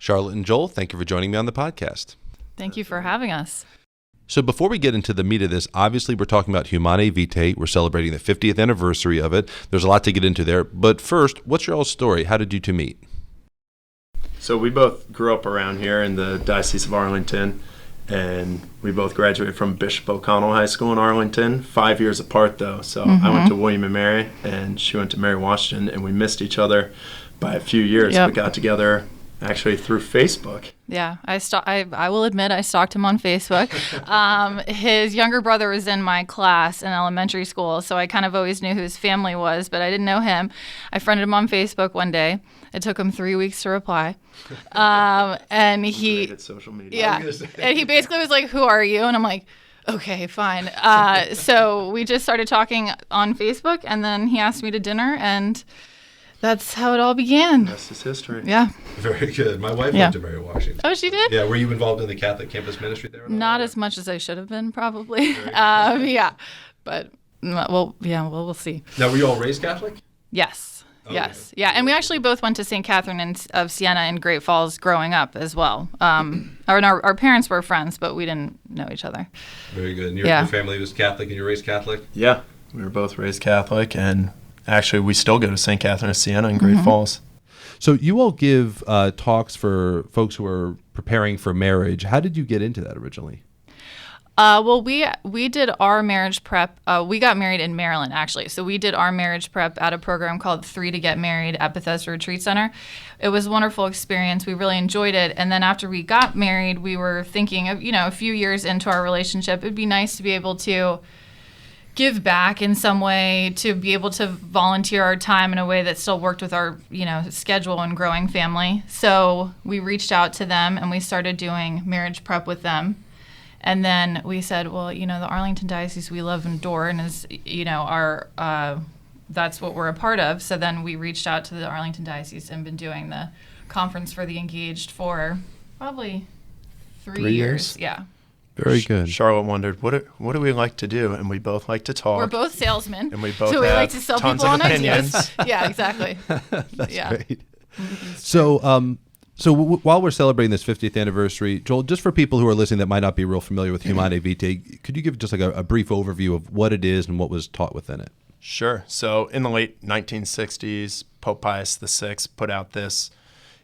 Charlotte and Joel, thank you for joining me on the podcast. Thank you for having us. So before we get into the meat of this, obviously we're talking about Humanae Vitae. We're celebrating the 50th anniversary of it. There's a lot to get into there. But first, what's your all's story? How did you two meet? So we both grew up around here in the Diocese of Arlington, and we both graduated from Bishop O'Connell High School in Arlington, 5 years apart though. So I went to William and Mary, and she went to Mary Washington, and we missed each other by a few years, but got together actually through Facebook. Yeah, I will admit I stalked him on Facebook. His younger brother was in my class in elementary school, so I kind of always knew who his family was, but I didn't know him. I friended him on Facebook one day. It took him 3 weeks to reply. And he Great at social media. Yeah. And he basically was like, "Who are you?" And I'm like, "Okay, fine." So we just started talking on Facebook, and then he asked me to dinner, and that's how it all began. That's his history. Yeah. Very good. My wife went to Mary Washington. Oh, she did? Yeah. Were you involved in the Catholic campus ministry there? Not as much as I should have been, probably. Yeah. But, we'll see. Now, were you all raised Catholic? Yes. Okay. Yes. Yeah. And we actually both went to St. Catherine of Siena in Great Falls growing up as well. Our parents were friends, but we didn't know each other. Very good. And your family was Catholic and you were raised Catholic? Yeah, we were both raised Catholic, and actually we still go to St. Catherine of Siena in Great Falls. So you all give talks for folks who are preparing for marriage. How did you get into that originally? Well, we did our marriage prep. We got married in Maryland, actually. So we did our marriage prep at a program called 3 to Get Married at Bethesda Retreat Center. It was a wonderful experience. We really enjoyed it. And then after we got married, we were thinking of, a few years into our relationship, it'd be nice to be able to give back in some way, to be able to volunteer our time in a way that still worked with our, schedule and growing family. So we reached out to them and we started doing marriage prep with them. And then we said, well, the Arlington Diocese we love and adore, and is, that's what we're a part of. So then we reached out to the Arlington Diocese and been doing the conference for the engaged for probably three years. Yeah. Very good. Charlotte wondered, what do we like to do? And we both like to talk. We're both salesmen. And we both so we have like to sell tons people of on opinions. ideas. Yeah, exactly. That's great. So while we're celebrating this 50th anniversary, Joel, just for people who are listening that might not be real familiar with Humanae Vitae, could you give just like a brief overview of what it is and what was taught within it? Sure. So in the late 1960s, Pope Pius VI put out this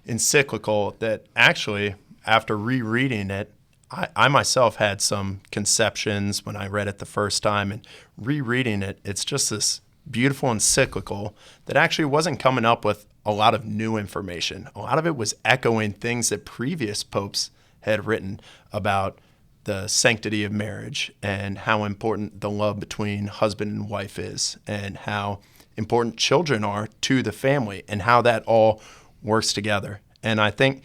encyclical that actually, after rereading it, I myself had some conceptions when I read it the first time, and rereading it, it's just this beautiful encyclical that actually wasn't coming up with a lot of new information. A lot of it was echoing things that previous popes had written about the sanctity of marriage and how important the love between husband and wife is, and how important children are to the family, and how that all works together. And I think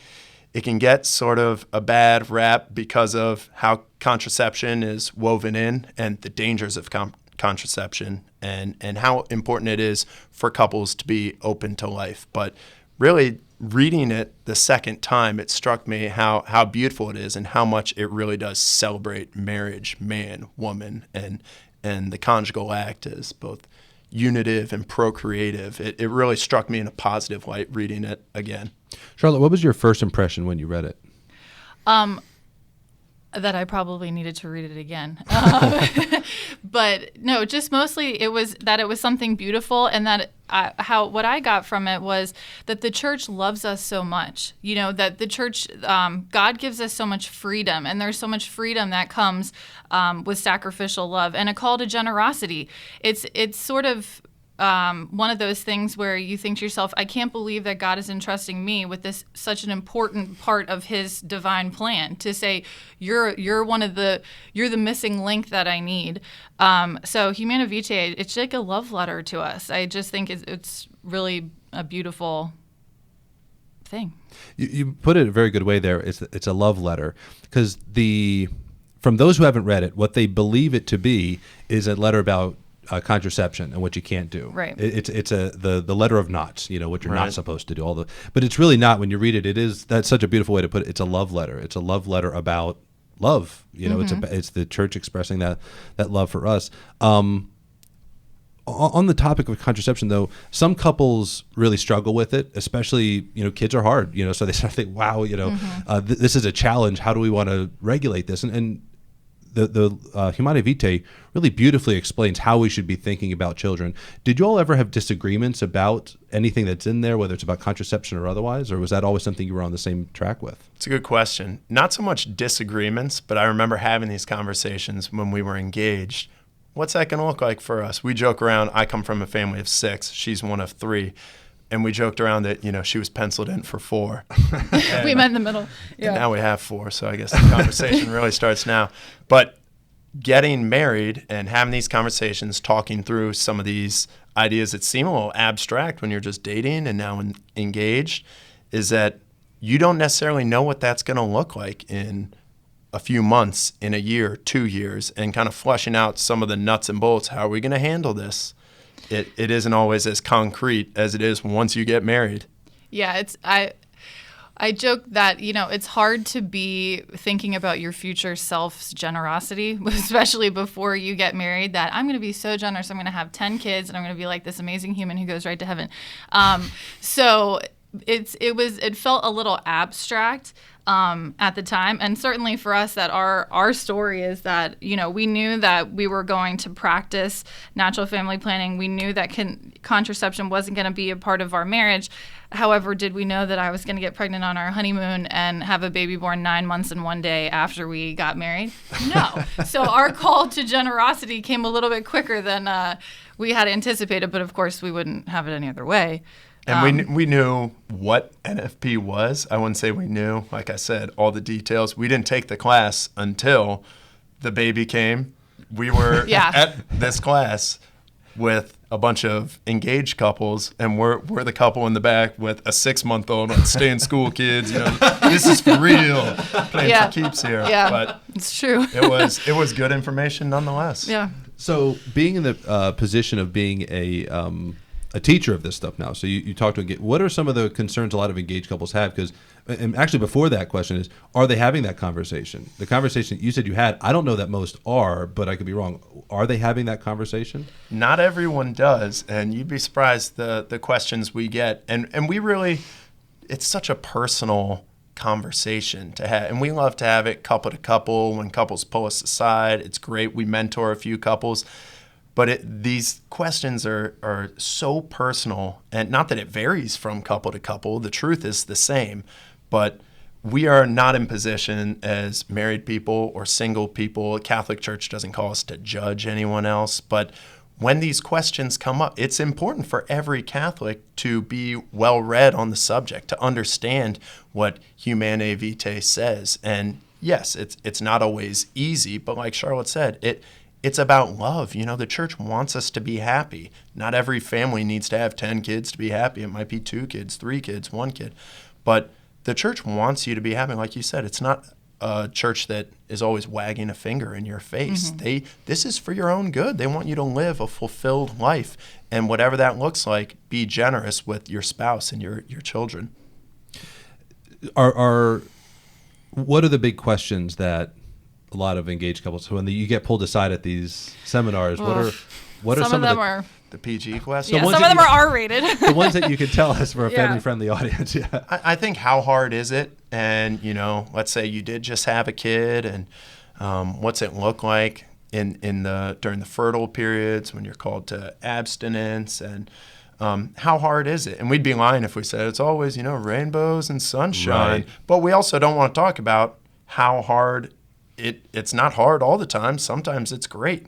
it can get sort of a bad rap because of how contraception is woven in and the dangers of contraception and how important it is for couples to be open to life. But really, reading it the second time, it struck me how beautiful it is and how much it really does celebrate marriage, man, woman, and the conjugal act as both unitive and procreative. It really struck me in a positive light reading it again. Charlotte, what was your first impression when you read it? That I probably needed to read it again. But no, just mostly it was something beautiful, and that what I got from it was that the church loves us so much. That the church, God gives us so much freedom, and there's so much freedom that comes with sacrificial love and a call to generosity. It's sort of one of those things where you think to yourself, I can't believe that God is entrusting me with this such an important part of his divine plan, to say you're the missing link that I need. So Humanae Vitae, it's like a love letter to us. I just think it's really a beautiful thing. You put it a very good way there. It's a love letter, because from those who haven't read it, what they believe it to be is a letter about contraception and what you can't do. Right. It's the letter of knots, what you're not supposed to do. But it's really not. When you read it, that's such a beautiful way to put it. It's a love letter. It's a love letter about love. It's the church expressing that love for us. On the topic of contraception, though, some couples really struggle with it, especially, kids are hard, so they start to think, wow, this is a challenge. How do we want to regulate this? And the Humanae Vitae really beautifully explains how we should be thinking about children. Did you all ever have disagreements about anything that's in there, whether it's about contraception or otherwise, or was that always something you were on the same track with? It's a good question. Not so much disagreements, but I remember having these conversations when we were engaged. What's that going to look like for us? We joke around. I come from a family of 6. She's one of 3. And we joked around that, she was penciled in for 4. We met in the middle. Yeah. And now we have 4. So I guess the conversation really starts now. But getting married and having these conversations, talking through some of these ideas that seem a little abstract when you're just dating and now engaged, is that you don't necessarily know what that's going to look like in a few months, in a year, 2 years, and kind of fleshing out some of the nuts and bolts. How are we going to handle this? It isn't always as concrete as it is once you get married. Yeah, I joke that, it's hard to be thinking about your future self's generosity, especially before you get married, that I'm going to be so generous. I'm going to have 10 kids and I'm going to be like this amazing human who goes right to heaven. So it felt a little abstract at the time. And certainly for us, that our story is that, we knew that we were going to practice natural family planning. We knew that contraception wasn't going to be a part of our marriage. However, did we know that I was going to get pregnant on our honeymoon and have a baby born 9 months and 1 day after we got married? No. So our call to generosity came a little bit quicker than we had anticipated, but of course we wouldn't have it any other way. And we knew what NFP was. I wouldn't say we knew, like I said, all the details. We didn't take the class until the baby came. We were at this class with a bunch of engaged couples, and we're the couple in the back with a 6-month-old on stay in school kids. This is for real. Playing for keeps here. Yeah, but it's true. it was good information nonetheless. Yeah. So being in the position of being a teacher of this stuff now. So you talk to what are some of the concerns a lot of engaged couples have? Because, and actually before that question is, are they having that conversation? The conversation you said you had, I don't know that most are, but I could be wrong. Are they having that conversation? Not everyone does, and you'd be surprised the questions we get. And we really, it's such a personal conversation to have, and we love to have it couple to couple. When couples pull us aside, it's great. We mentor a few couples. But these questions are so personal, and not that it varies from couple to couple. The truth is the same, but we are not in position as married people or single people. Catholic Church doesn't call us to judge anyone else, but when these questions come up, it's important for every Catholic to be well-read on the subject, to understand what Humanae Vitae says. And yes, it's not always easy, but like Charlotte said, it's about love. The church wants us to be happy. Not every family needs to have 10 kids to be happy. It might be 2 kids, 3 kids, 1 kid. But the church wants you to be happy. Like you said, it's not a church that is always wagging a finger in your face. Mm-hmm. This is for your own good. They want you to live a fulfilled life. And whatever that looks like, be generous with your spouse and your children. What are the big questions that a lot of engaged couples, so when you get pulled aside at these seminars, what are some of them the PG questions? Yeah, some of them are R-rated. The ones that you can tell us for a family-friendly audience. Yeah. I think, how hard is it? And let's say you did just have a kid, and what's it look like during the fertile periods when you're called to abstinence, and how hard is it? And we'd be lying if we said it's always rainbows and sunshine. Right. But we also don't want to talk about how hard. It's not hard all the time. Sometimes it's great.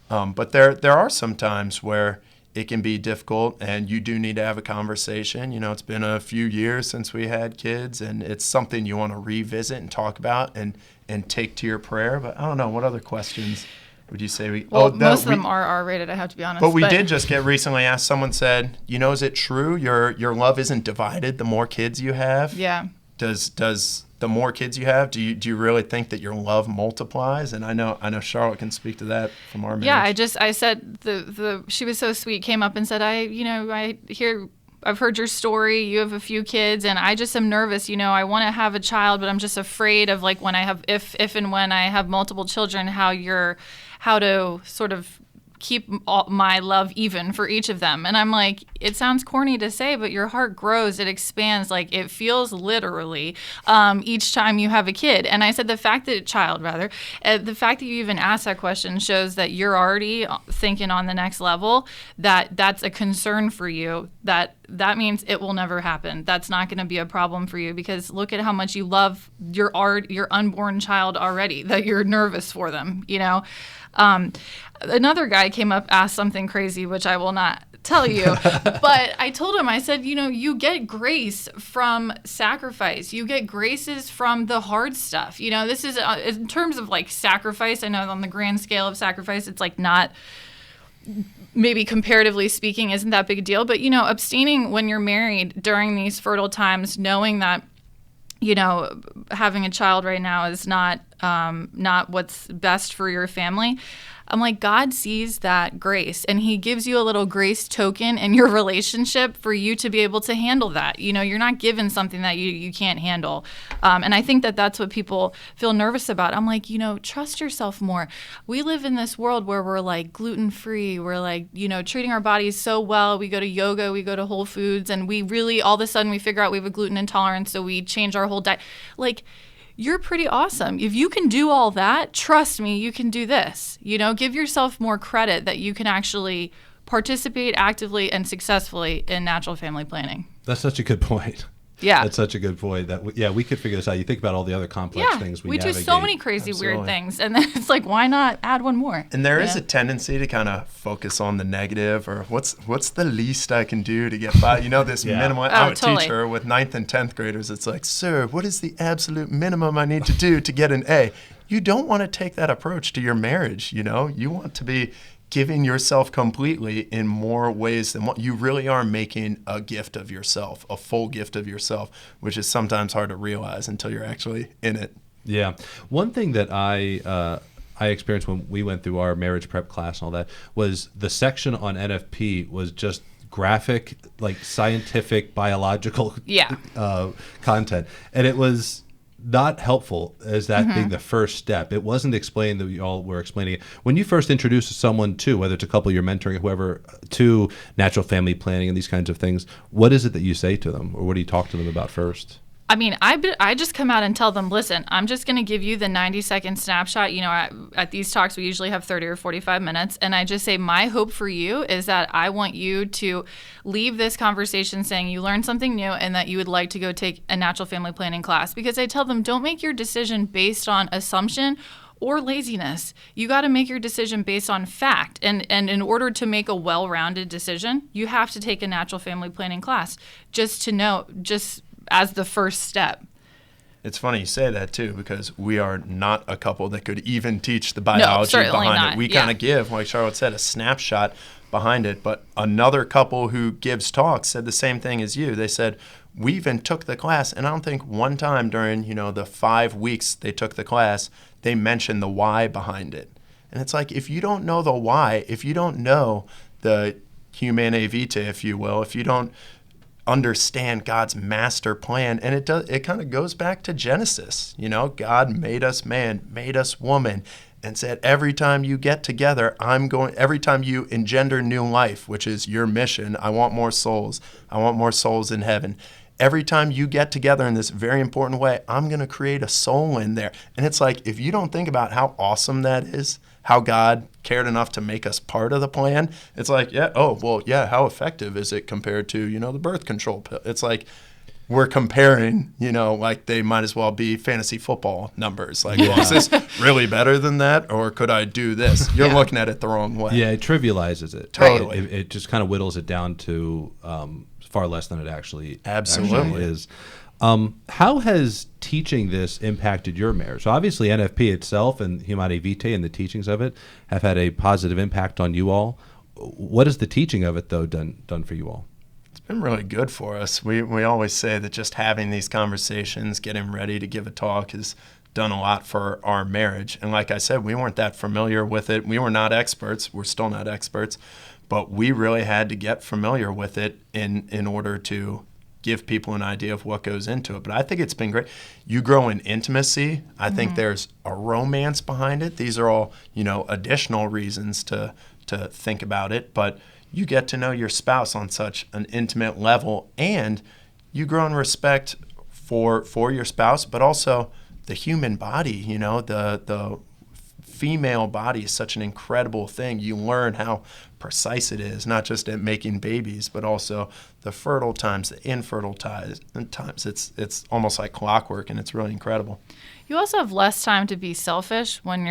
But there are some times where it can be difficult, and you do need to have a conversation. It's been a few years since we had kids, and it's something you want to revisit and talk about and take to your prayer. But I don't know, what other questions would you say? Most of them are R-rated, I have to be honest. But we did just get recently asked, someone said, is it true your love isn't divided the more kids you have? Yeah. Does the more kids you have, do you really think that your love multiplies? And I know Charlotte can speak to that from our marriage. Yeah, I said she was so sweet, came up and said, I've heard your story. You have a few kids, and I just am nervous. I want to have a child, but I'm just afraid of when I have, if and when I have multiple children, how to sort of keep my love even for each of them. And I'm like, it sounds corny to say, but your heart grows, it expands, like it feels literally each time you have a kid. And I said the fact that you even asked that question shows that you're already thinking on the next level, that's a concern for you, that means it will never happen. That's not going to be a problem for you, because look at how much you love your unborn child already, that you're nervous for them, you know. Another guy came up, asked something crazy, which I will not tell you, but I told him, I said, you know, you get grace from sacrifice. You get graces from the hard stuff. You know, this is in terms of like sacrifice. I know on the grand scale of sacrifice, it's like not, maybe comparatively speaking, isn't that big a deal. But, you know, abstaining when you're married during these fertile times, knowing that, you know, having a child right now is not what's best for your family. I'm like, God sees that grace, and he gives you a little grace token in your relationship for you to be able to handle that. You know, you're not given something that you can't handle. And I think that that's what people feel nervous about. I'm like, you know, trust yourself more. We live in this world where we're like gluten-free. We're like, you know, treating our bodies so well. We go to yoga, we go to Whole Foods, and we really, all of a sudden we figure out we have a gluten intolerance, so we change our whole diet. Like, you're pretty awesome. If you can do all that, trust me, you can do this. You know, give yourself more credit that you can actually participate actively and successfully in natural family planning. That's such a good point. Yeah. That's such a good point. That we could figure this out. You think about all the other complex things we navigate. Do so many crazy, weird things. And then it's like, why not add one more? And there is a tendency to kind of focus on the negative, or what's the least I can do to get by? You know, this minimum. I'm a teacher with 9th and 10th graders. It's like, sir, what is the absolute minimum I need to do to get an A? You don't want to take that approach to your marriage. You know, you want to be giving yourself completely in more ways than what you really are, making a gift of yourself, a full gift of yourself, which is sometimes hard to realize until you're actually in it. Yeah. One thing that I experienced when we went through our marriage prep class and all that was the section on NFP was just graphic, like scientific, biological content. And it was not helpful as that being the first step. It wasn't explained that you all were explaining it. When you first introduce someone to, whether it's a couple you're mentoring, whoever, to natural family planning and these kinds of things, what is it that you say to them, or what do you talk to them about first? I mean, I just come out and tell them, listen, I'm just going to give you the 90-second snapshot. You know, at these talks, we usually have 30 or 45 minutes. And I just say, my hope for you is that I want you to leave this conversation saying you learned something new and that you would like to go take a natural family planning class. Because I tell them, don't make your decision based on assumption or laziness. You got to make your decision based on fact. And in order to make a well-rounded decision, you have to take a natural family planning class just to know, just as the first step. It's funny you say that too, because we are not a couple that could even teach the biology behind it. We kind of give, like Charlotte said, a snapshot behind it. But another couple who gives talks said the same thing as you. They said, we even took the class, and I don't think one time during, you know, the 5 weeks they took the class, they mentioned the why behind it. And it's like, if you don't know the why, if you don't know the Humanae Vitae, if you will, if you don't understand God's master plan, and it kind of goes back to Genesis. You know, God made us man, made us woman, and said every time you get together, every time you engender new life, which is your mission, I want more souls in heaven. Every time you get together in this very important way, I'm going to create a soul in there. And it's like, if you don't think about how awesome that is, how God cared enough to make us part of the plan, it's like, how effective is it compared to, you know, the birth control pill? It's like we're comparing, you know, like they might as well be fantasy football numbers. Like, well, is this really better than that, or could I do this? You're looking at it the wrong way. Yeah, it trivializes it. Totally. It just kind of whittles it down to far less than it actually is. How has teaching this impacted your marriage? So obviously NFP itself and Humanae Vitae and the teachings of it have had a positive impact on you all. What has the teaching of it, though, done for you all? It's been really good for us. We always say that just having these conversations, getting ready to give a talk has done a lot for our marriage. And like I said, we weren't that familiar with it. We were not experts. We're still not experts. But we really had to get familiar with it in order to give people an idea of what goes into it. But I think it's been great. You grow in intimacy. I think there's a romance behind it. These are all, you know, additional reasons to to think about it, but you get to know your spouse on such an intimate level, and you grow in respect for your spouse, but also the human body. The female body is such an incredible thing. You learn how precise it is, not just at making babies, but also the fertile times, the infertile times. It's almost like clockwork, and it's really incredible. You also have less time to be selfish when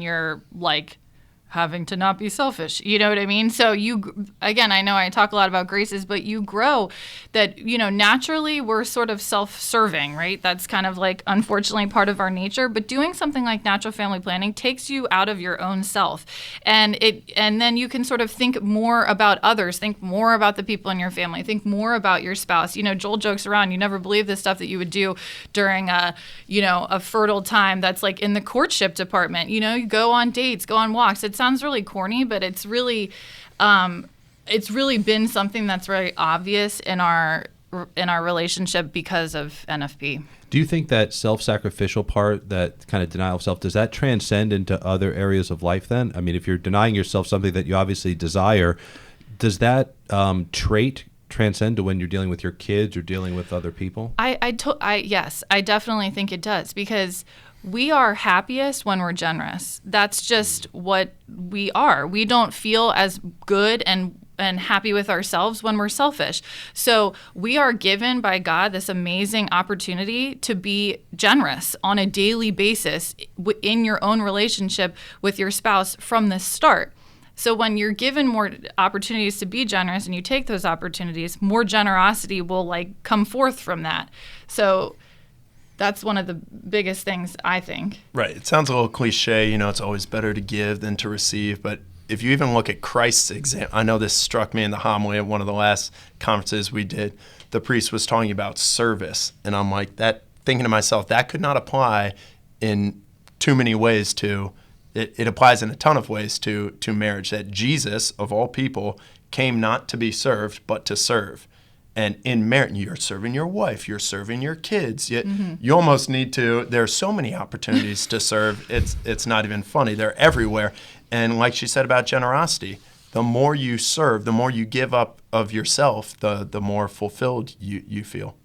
you're like having to not be selfish. You know what I mean? So again, I know I talk a lot about graces, but you grow that, naturally we're sort of self-serving, right? That's kind of like, unfortunately, part of our nature. But doing something like natural family planning takes you out of your own self. And then you can sort of think more about others, think more about the people in your family, think more about your spouse. Joel jokes around, you never believe the stuff that you would do during a fertile time that's like in the courtship department. You go on dates, go on walks. It sounds really corny, but it's really been something that's very obvious in our relationship because of NFP. Do you think that self-sacrificial part, that kind of denial of self, does that transcend into other areas of life then? I mean, if you're denying yourself something that you obviously desire, does that trait transcend to when you're dealing with your kids or dealing with other people? Yes, I definitely think it does, because we are happiest when we're generous. That's just what we are. We don't feel as good and happy with ourselves when we're selfish. So we are given by God this amazing opportunity to be generous on a daily basis in your own relationship with your spouse from the start. So when you're given more opportunities to be generous and you take those opportunities, more generosity will come forth from that. So that's one of the biggest things, I think. Right. It sounds a little cliche, it's always better to give than to receive. But if you even look at Christ's example, I know this struck me in the homily at one of the last conferences we did. The priest was talking about service. And I'm like, thinking to myself, that could not apply in too many ways to, it applies in a ton of ways to marriage. That Jesus, of all people, came not to be served, but to serve. And in marriage, you're serving your wife, you're serving your kids. You almost need to, there are so many opportunities to serve, it's not even funny. They're everywhere. And like she said about generosity, the more you serve, the more you give up of yourself, the more fulfilled you feel.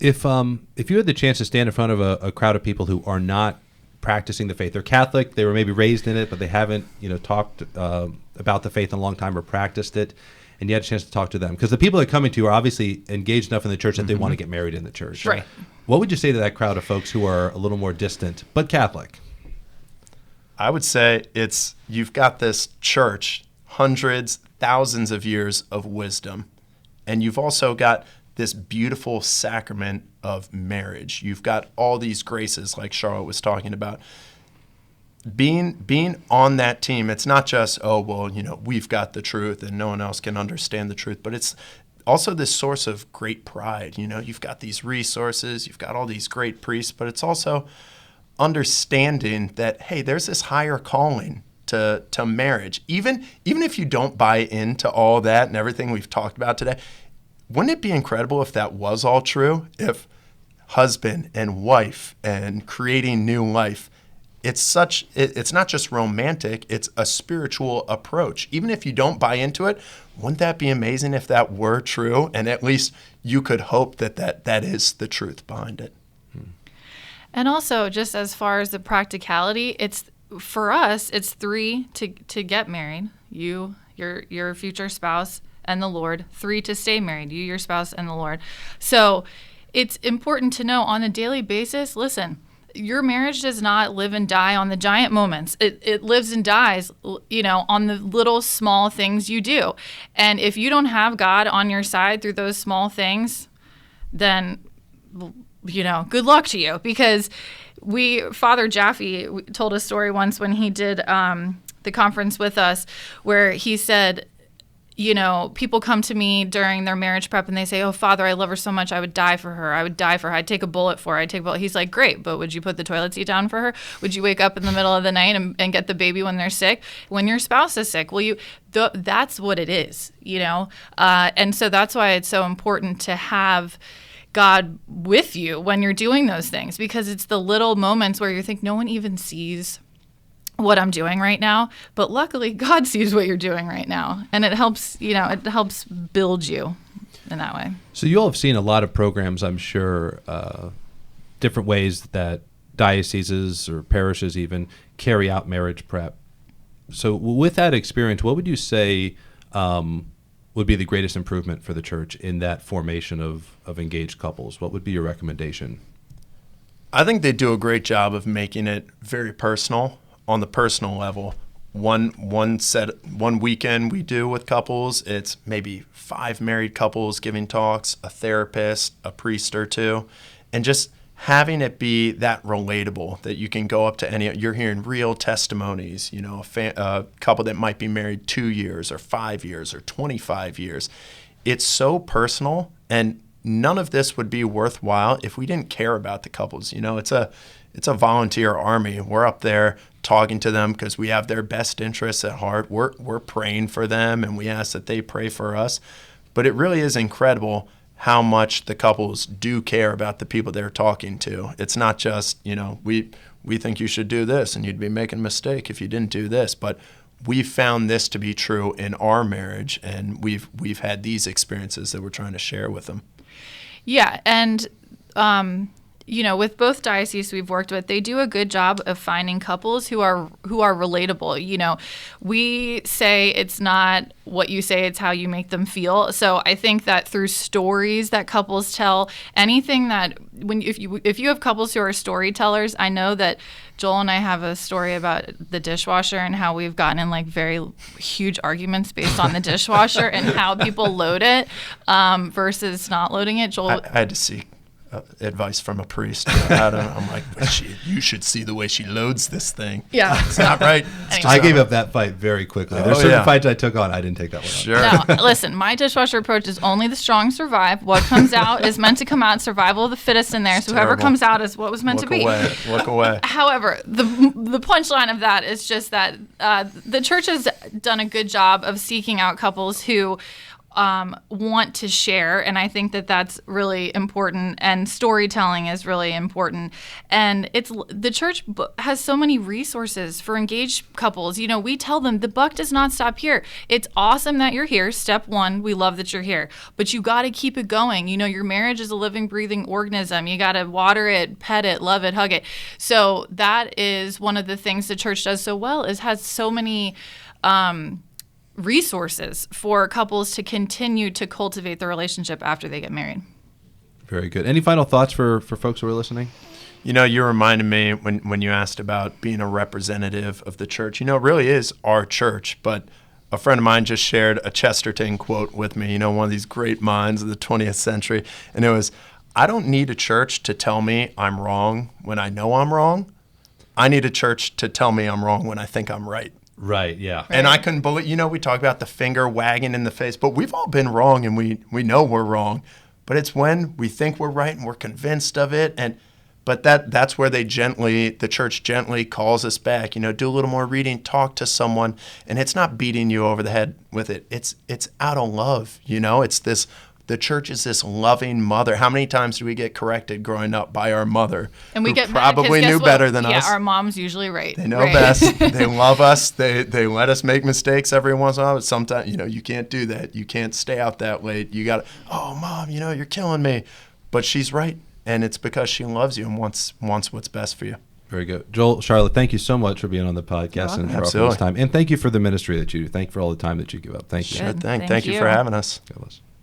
If you had the chance to stand in front of a crowd of people who are not practicing the faith, they're Catholic, they were maybe raised in it, but they haven't talked about the faith in a long time or practiced it, and you had a chance to talk to them, because the people that are coming to you are obviously engaged enough in the church that they want to get married in the church. Right. What would you say to that crowd of folks who are a little more distant but Catholic? I would say you've got this church, hundreds, thousands of years of wisdom, and you've also got this beautiful sacrament of marriage. You've got all these graces like Charlotte was talking about. Being on that team, it's not just, we've got the truth and no one else can understand the truth, but it's also this source of great pride. You've got these resources, you've got all these great priests, but it's also understanding that, hey, there's this higher calling to marriage. Even if you don't buy into all that and everything we've talked about today, wouldn't it be incredible if that was all true? If husband and wife and creating new life, it's not just romantic, it's a spiritual approach. Even if you don't buy into it, wouldn't that be amazing if that were true? And at least you could hope that is the truth behind it. And also, just as far as the practicality, for us, it's 3 to get married. You, your future spouse, and the Lord. 3 to stay married. You, your spouse, and the Lord. So it's important to know on a daily basis, listen, your marriage does not live and die on the giant moments. It lives and dies, on the little small things you do. And if you don't have God on your side through those small things, then, good luck to you. Because Father Jaffe told a story once when he did the conference with us, where he said, people come to me during their marriage prep and they say, "Oh, Father, I love her so much. I would die for her. I would die for her. I'd take a bullet for her. He's like, "Great, but would you put the toilet seat down for her? Would you wake up in the middle of the night and get the baby when they're sick? When your spouse is sick, that's what it is, And so that's why it's so important to have God with you when you're doing those things, because it's the little moments where you think no one even sees what I'm doing right now, but luckily God sees what you're doing right now, and it helps, it helps build you in that way. So you all have seen a lot of programs, I'm sure, different ways that dioceses or parishes even carry out marriage prep. So with that experience, what would you say would be the greatest improvement for the church in that formation of engaged couples? What would be your recommendation? I think they do a great job of making it very personal. On the personal level, one weekend we do with couples, it's maybe 5 married couples giving talks, a therapist, a priest or two, and just having it be that relatable that you can go up to you're hearing real testimonies, a couple that might be married 2 years or 5 years or 25 years. It's so personal, and none of this would be worthwhile if we didn't care about the couples. It's a volunteer army. We're up there talking to them because we have their best interests at heart. We're praying for them, and we ask that they pray for us. But it really is incredible how much the couples do care about the people they're talking to. It's not just, we think you should do this, and you'd be making a mistake if you didn't do this. But we found this to be true in our marriage, and we've had these experiences that we're trying to share with them. Yeah, and with both dioceses we've worked with, they do a good job of finding couples who are relatable. We say it's not what you say, it's how you make them feel. So I think that through stories that couples tell, anything that if you have couples who are storytellers, I know that Joel and I have a story about the dishwasher and how we've gotten in very huge arguments based on the dishwasher and how people load it versus not loading it. Joel, I had to seek advice from a priest. I'm like, you should see the way she loads this thing. Yeah. It's not right. I gave up that fight very quickly. There's certain fights I took on. I didn't take that one on. Sure. No, listen, my dishwasher approach is only the strong survive. What comes out is meant to come out. Survival of the fittest in there. So whoever comes out is what was meant to be. Look away. However, the punchline of that is just that the church has done a good job of seeking out couples who want to share, and I think that that's really important, and storytelling is really important. And the church has so many resources for engaged couples. We tell them the buck does not stop here. It's awesome that you're here. Step 1, we love that you're here, but you got to keep it going. Your marriage is a living, breathing organism. You got to water it, pet it, love it, hug it. So that is one of the things the church does so well, is has so many resources for couples to continue to cultivate the relationship after they get married. Very good. Any final thoughts for folks who are listening? You reminded me when you asked about being a representative of the church. It really is our church, but a friend of mine just shared a Chesterton quote with me, one of these great minds of the 20th century, and it was, I don't need a church to tell me I'm wrong when I know I'm wrong. I need a church to tell me I'm wrong when I think I'm right. Right, yeah. And I couldn't believe, we talk about the finger wagging in the face, but we've all been wrong, and we know we're wrong. But it's when we think we're right and we're convinced of it. But that's where the church gently calls us back. Do a little more reading, talk to someone, and it's not beating you over the head with it. It's out of love. It's this. The church is this loving mother. How many times do we get corrected growing up by our mother? And we get probably knew better than us. Yeah, our mom's usually right. They know best. They love us. They let us make mistakes every once in a while. But sometimes, you can't do that. You can't stay out that late. You got to, Mom, you're killing me. But she's right. And it's because she loves you and wants what's best for you. Very good. Joel, Charlotte, thank you so much for being on the podcast and for all this time. And thank you for the ministry that you do. Thank you for all the time that you give up. Thank you. Sure thing. Thank you for having us. God bless.